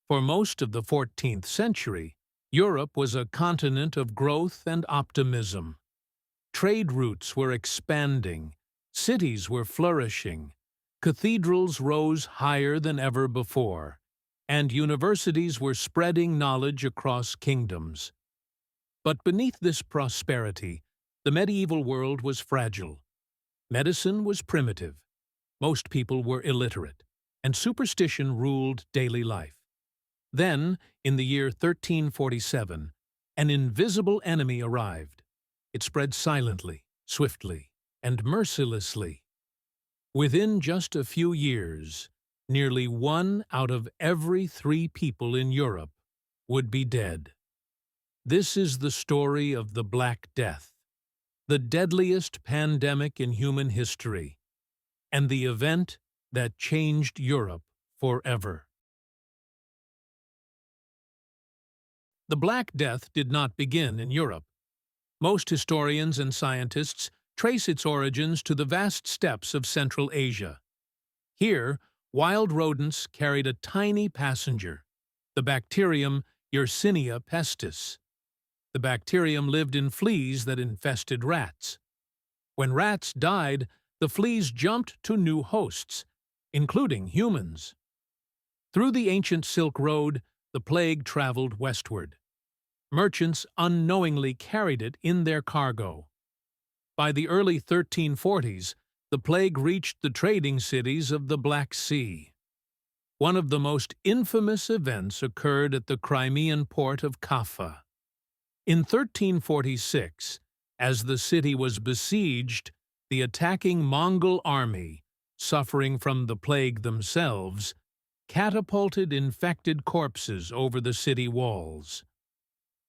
For most of the 14th century, Europe was a continent of growth and optimism. Trade routes were expanding, cities were flourishing, cathedrals rose higher than ever before, and universities were spreading knowledge across kingdoms. But beneath this prosperity, the medieval world was fragile. Medicine was primitive, most people were illiterate, and superstition ruled daily life. Then, in the year 1347, an invisible enemy arrived. It spread silently, swiftly, and mercilessly. Within just a few years, nearly 1 out of every 3 people in Europe would be dead. This is the story of the Black Death, the deadliest pandemic in human history, and the event that changed Europe forever. The Black Death did not begin in Europe. Most historians and scientists trace its origins to the vast steppes of Central Asia. Here, wild rodents carried a tiny passenger, the bacterium Yersinia pestis. The bacterium lived in fleas that infested rats. When rats died, the fleas jumped to new hosts, including humans. Through the ancient Silk Road, the plague traveled westward. Merchants unknowingly carried it in their cargo. By the early 1340s, the plague reached the trading cities of the Black Sea. One of the most infamous events occurred at the Crimean port of Kaffa. In 1346, as the city was besieged, the attacking Mongol army, suffering from the plague themselves, catapulted infected corpses over the city walls.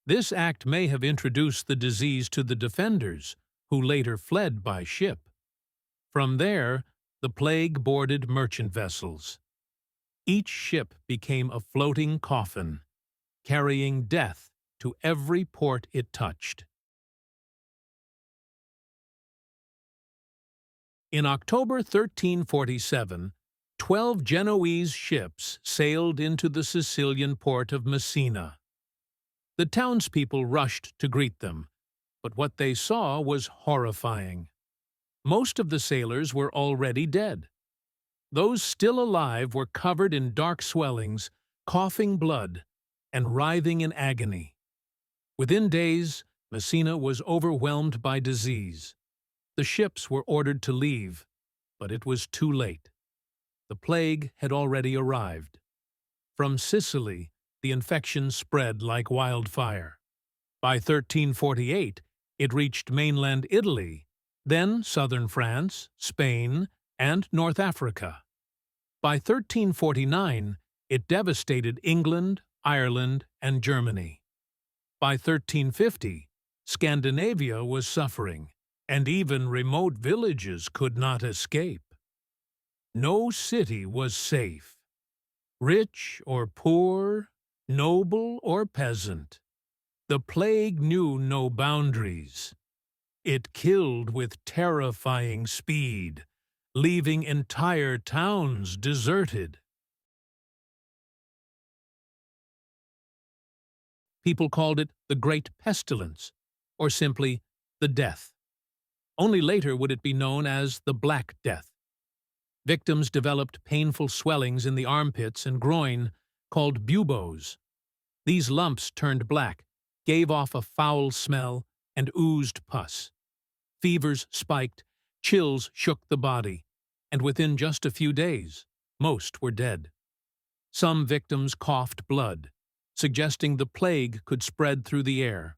This act may have introduced the disease to the defenders, who later fled by ship. From there, the plague boarded merchant vessels. Each ship became a floating coffin, carrying death to every port it touched. In October 1347, 12 Genoese ships sailed into the Sicilian port of Messina. The townspeople rushed to greet them, but what they saw was horrifying. Most of the sailors were already dead. Those still alive were covered in dark swellings, coughing blood, and writhing in agony. Within days, Messina was overwhelmed by disease. The ships were ordered to leave, but it was too late. The plague had already arrived. From Sicily, the infection spread like wildfire. By 1348, it reached mainland Italy, then southern France, Spain, and North Africa. By 1349, it devastated England, Ireland, and Germany. By 1350, Scandinavia was suffering, and even remote villages could not escape. No city was safe. Rich or poor, noble or peasant, the plague knew no boundaries. It killed with terrifying speed, leaving entire towns deserted. People called it the Great Pestilence, or simply the Death. Only later would it be known as the Black Death. Victims developed painful swellings in the armpits and groin called buboes. These lumps turned black, gave off a foul smell, and oozed pus. Fevers spiked, chills shook the body, and within just a few days, most were dead. Some victims coughed blood, suggesting the plague could spread through the air.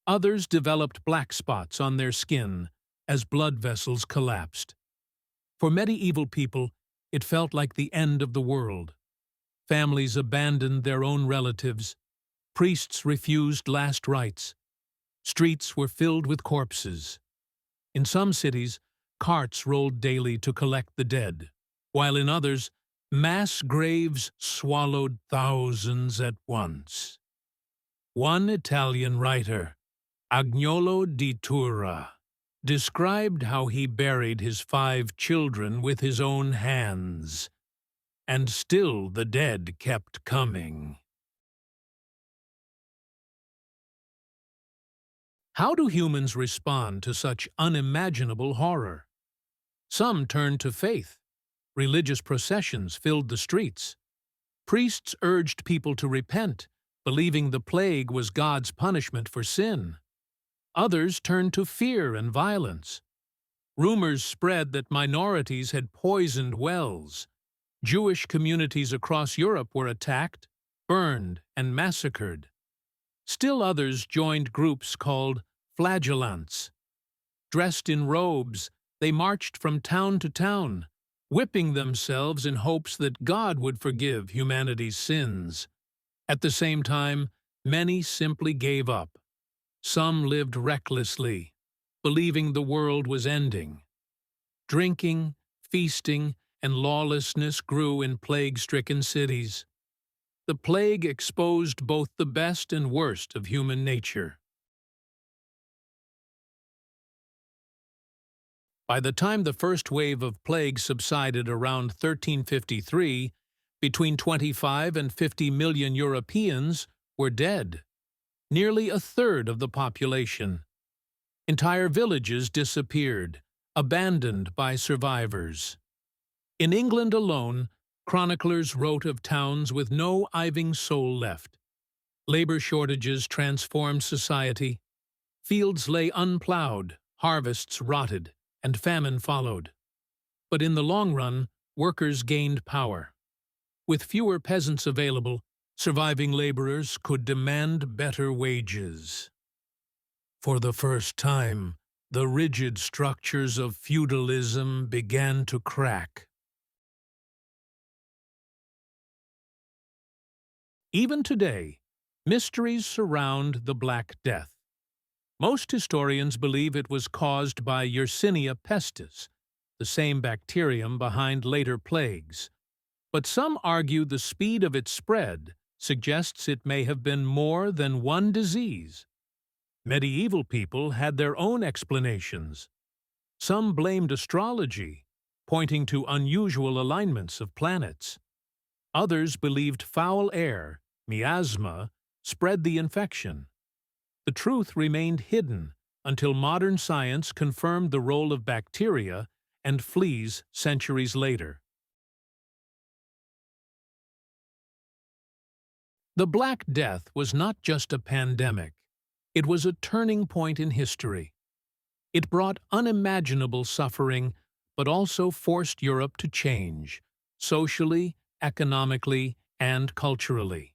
Others developed black spots on their skin as blood vessels collapsed. For medieval people, it felt like the end of the world. Families abandoned their own relatives. Priests refused last rites. Streets were filled with corpses. In some cities, carts rolled daily to collect the dead, while in others, mass graves swallowed thousands at once. One Italian writer, Agnolo di Tura, described how he buried his 5 children with his own hands. and still the dead kept coming. How do humans respond to such unimaginable horror? Some turned to faith. Religious processions filled the streets. Priests urged people to repent, believing the plague was God's punishment for sin. Others turned to fear and violence. Rumors spread that minorities had poisoned wells. Jewish communities across Europe were attacked, burned, and massacred. Still others joined groups called flagellants. Dressed in robes, they marched from town to town, whipping themselves in hopes that God would forgive humanity's sins. At the same time, many simply gave up. Some lived recklessly, believing the world was ending. Drinking, feasting, and lawlessness grew in plague-stricken cities. The plague exposed both the best and worst of human nature. By the time the first wave of plague subsided around 1353, between 25 and 50 million Europeans were dead, nearly a third of the population. Entire villages disappeared, abandoned by survivors. In England alone, chroniclers wrote of towns with no iving soul left. Labor shortages transformed society. Fields lay unplowed, harvests rotted, and famine followed. But in the long run, workers gained power. With fewer peasants available, surviving laborers could demand better wages. For the first time, the rigid structures of feudalism began to crack. Even today, mysteries surround the Black Death. Most historians believe it was caused by Yersinia pestis, the same bacterium behind later plagues. But some argue the speed of its spread suggests it may have been more than one disease. Medieval people had their own explanations. Some blamed astrology, pointing to unusual alignments of planets. Others believed foul air, miasma, spread the infection. The truth remained hidden until modern science confirmed the role of bacteria and fleas centuries later. The Black Death was not just a pandemic. It was a turning point in history. It brought unimaginable suffering, but also forced Europe to change, socially, economically, and culturally.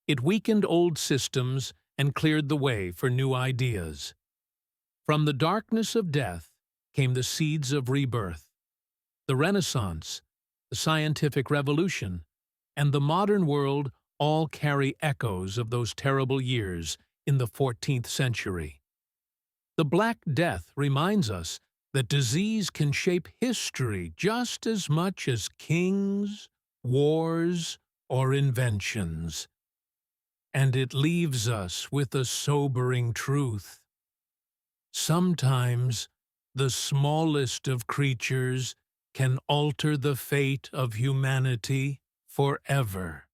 It weakened old systems and cleared the way for new ideas. From the darkness of death came the seeds of rebirth. The Renaissance, the scientific revolution, and the modern world all carry echoes of those terrible years in the 14th century. The Black Death reminds us that disease can shape history just as much as kings, wars, or inventions. And it leaves us with a sobering truth. Sometimes the smallest of creatures can alter the fate of humanity forever.